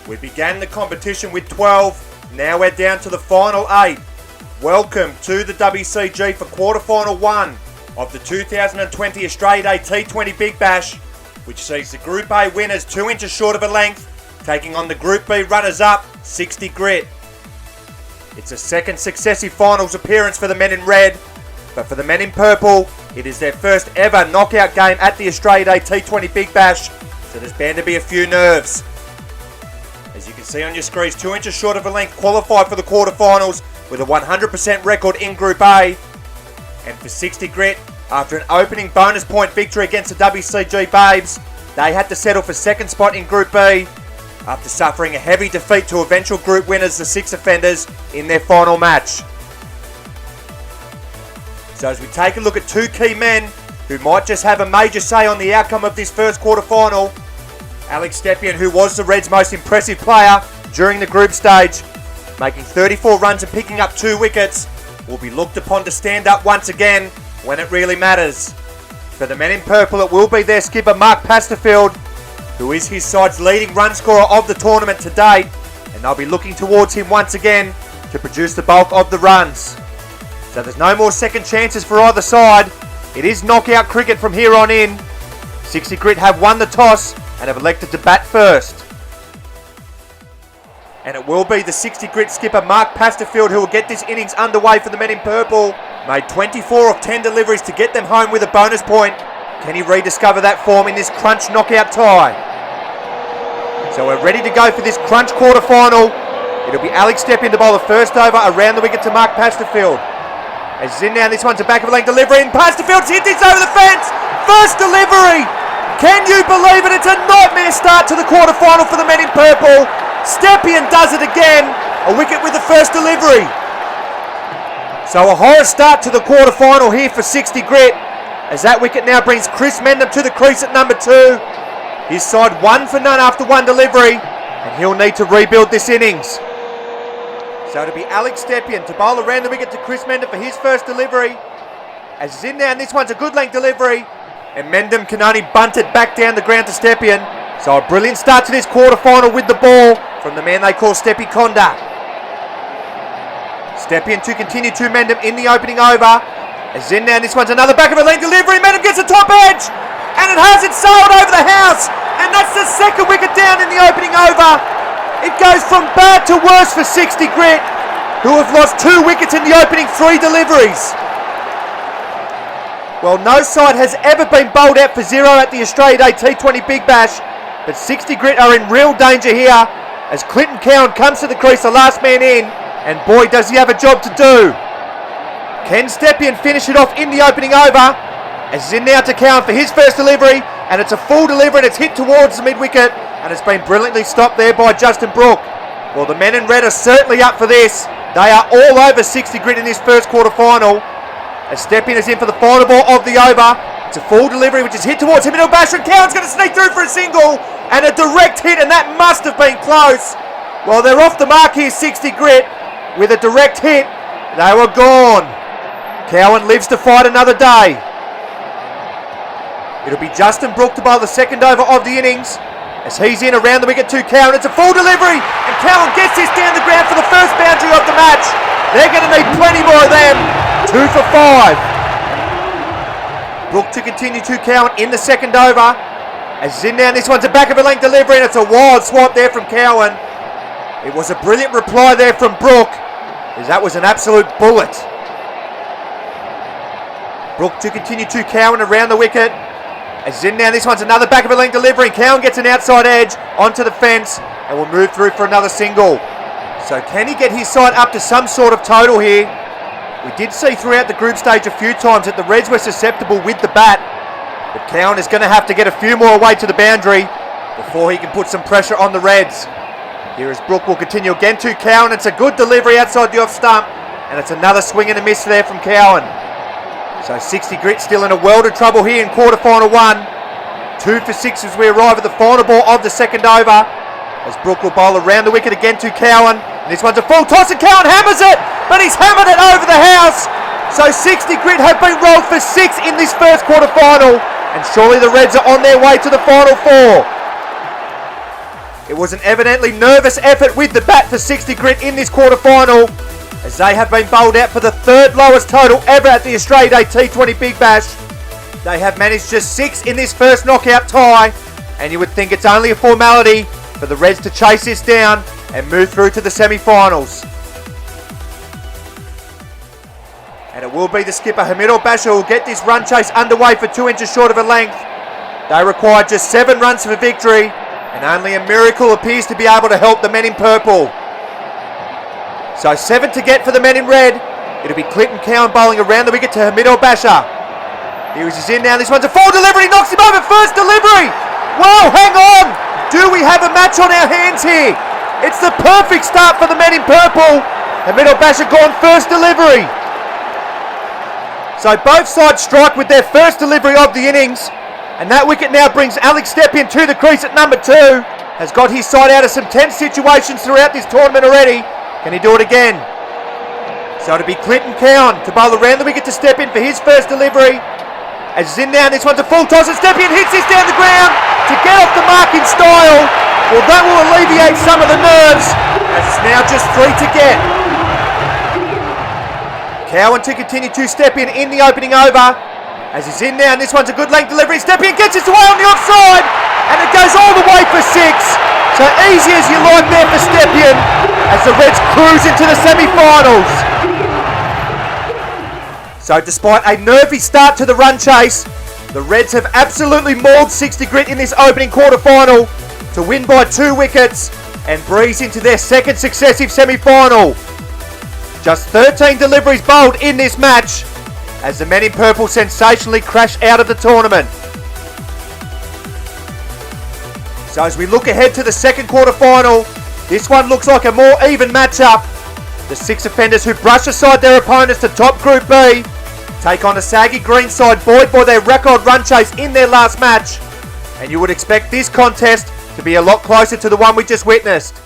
We began the competition with 12, now we're down to the final 8. Welcome to the WCG for quarterfinal 1 of the 2020 Australia Day T20 Big Bash, which sees the Group A winners 2 inches short of a length, taking on the Group B runners-up, 60 Grit. It's a second successive finals appearance for the men in red, but for the men in purple, it is their first ever knockout game at the Australia Day T20 Big Bash, so there's bound to be a few nerves. As you can see on your screens, 2 inches short of a length qualified for the quarterfinals with a 100% record in Group A. And for 60 Grit, after an opening bonus point victory against the WCG Babes, they had to settle for second spot in Group B after suffering a heavy defeat to eventual group winners, the Six Offenders, in their final match. So as we take a look at 2 key men who might just have a major say on the outcome of this first quarterfinal, Alex STEPIEN, who was the Reds' most impressive player during the group stage, making 34 runs and picking up 2 wickets, will be looked upon to stand up once again when it really matters. For the men in purple, it will be their skipper Mark Pasterfield, who is his side's leading run scorer of the tournament to date, and they'll be looking towards him once again to produce the bulk of the runs. So there's no more second chances for either side. It is knockout cricket from here on in. 60 Grit have won the toss and have elected to bat first. And it will be the 60 Grit skipper Mark Pasterfield who will get this innings underway for the men in purple. Made 24 of 10 deliveries to get them home with a bonus point. Can he rediscover that form in this crunch knockout tie? So we're ready to go for this crunch quarterfinal. It'll be Alex STEPIEN to bowl the first over around the wicket to Mark Pasterfield. As he's in now, this one's a back of a leg delivery, and Pasterfield's hit this over the fence. First delivery. Can you believe it? It's a nightmare start to the quarterfinal for the men in purple. STEPIEN does it again. A wicket with the first delivery. So a horror start to the quarterfinal here for 60 Grit, as that wicket now brings Chris Mendham to the crease at number 2. His side 1 for none after 1 delivery, and he'll need to rebuild this innings. So it'll be Alex STEPIEN to bowl around the wicket to Chris Mendham for his first delivery. As he's in now, and this one's a good length delivery, and Mendham can only bunt it back down the ground to STEPIEN. So a brilliant start to this quarterfinal with the ball from the man they call Steppy Conda. STEPIEN to continue to Mendham in the opening over. As in now, this one's another back of a length delivery. Mendham gets the top edge, and it has it sailed over the house, and that's the second wicket down in the opening over. It goes from bad to worse for 60 Grit, who have lost 2 wickets in the opening 3 deliveries. Well, no side has ever been bowled out for 0 at the Australia Day T20 Big Bash, but 60 Grit are in real danger here as Clinton Cowan comes to the crease, the last man in, and boy does he have a job to do. Can STEPIEN finish it off in the opening over? As he's in now to Cowan for his first delivery, and it's a full delivery and it's hit towards the mid-wicket, and it's been brilliantly stopped there by Justin Brooke. Well, the men in red are certainly up for this. They are all over 60 Grit in this first quarter-final. As STEPIEN is in for the final ball of the over. It's a full delivery which is hit towards him, and he'll bash, and Cowan's going to sneak through for a single, and a direct hit, and that must have been close. Well, they're off the mark here, 60 Grit, with a direct hit. They were gone. Cowan lives to fight another day. It'll be Justin Brooke to bowl the second over of the innings. As he's in around the wicket to Cowan, it's a full delivery, and Cowan gets this down the ground for the first boundary of the match. They're going to need plenty more of them. 2 for 5. Brooke to continue to Cowan in the second over. As he's in now, this one's a back of a length delivery, and it's a wild swap there from Cowan. It was a brilliant reply there from Brooke, as that was an absolute bullet. Brooke to continue to Cowan around the wicket. As he's in now, this one's another back of a length delivery, and Cowan gets an outside edge onto the fence and will move through for another single. So can he get his side up to some sort of total here? We did see throughout the group stage a few times that the Reds were susceptible with the bat, but Cowan is going to have to get a few more away to the boundary before he can put some pressure on the Reds. Here as Brooke will continue again to Cowan. It's a good delivery outside the off stump, and it's another swing and a miss there from Cowan. So 60 Grit still in a world of trouble here in quarterfinal 1. 2 for 6 as we arrive at the final ball of the second over. As Brooke will bowl around the wicket again to Cowan. And this one's a full toss, and Cowan hammers it, but he's hammered it over the house. So 60 Grit have been rolled for 6 in this first quarterfinal, and surely the Reds are on their way to the final 4. It was an evidently nervous effort with the bat for 60 Grit in this quarterfinal, as they have been bowled out for the third lowest total ever at the Australia Day T20 Big Bash. They have managed just 6 in this first knockout tie, and you would think it's only a formality for the Reds to chase this down and move through to the semi-finals. And it will be the skipper Hamid Basha who will get this run chase underway for 2 inches short of a length. They require just 7 runs for victory, and only a miracle appears to be able to help the men in purple. So 7 to get for the men in red. It'll be Clinton Cowan bowling around the wicket to Hamid Basha. Here he's in now. This one's a full delivery. Knocks him over. First delivery. Whoa, hang on. Do we have a match on our hands here? It's the perfect start for the men in purple. Hamid Basha gone first delivery. So both sides strike with their first delivery of the innings. And that wicket now brings Alex STEPIEN to the crease at number 2. Has got his side out of some tense situations throughout this tournament already. Can he do it again? So it'll be Clinton Cowan to bowl around the wicket to STEPIEN for his first delivery. As he's in now, this one's a full toss and STEPIEN hits this down the ground to get off the mark in style. Well, that will alleviate some of the nerves, as it's now just 3 to get. Cowan to continue to STEPIEN in the opening over. As he's in now, and this one's a good length delivery. STEPIEN gets it away on the offside, and it goes all the way for 6. So easy as you like there for STEPIEN, as the Reds cruise into the semi-finals. So despite a nervy start to the run chase, the Reds have absolutely mauled 60 Grit in this opening quarter-final to win by 2 wickets and breeze into their second successive semi-final. Just 13 deliveries bowled in this match, as the men in purple sensationally crash out of the tournament. So as we look ahead to the second quarter-final, this one looks like a more even matchup. The 6 offenders who brush aside their opponents to top Group B take on a saggy green side buoyed by their record run chase in their last match. And you would expect this contest to be a lot closer to the one we just witnessed.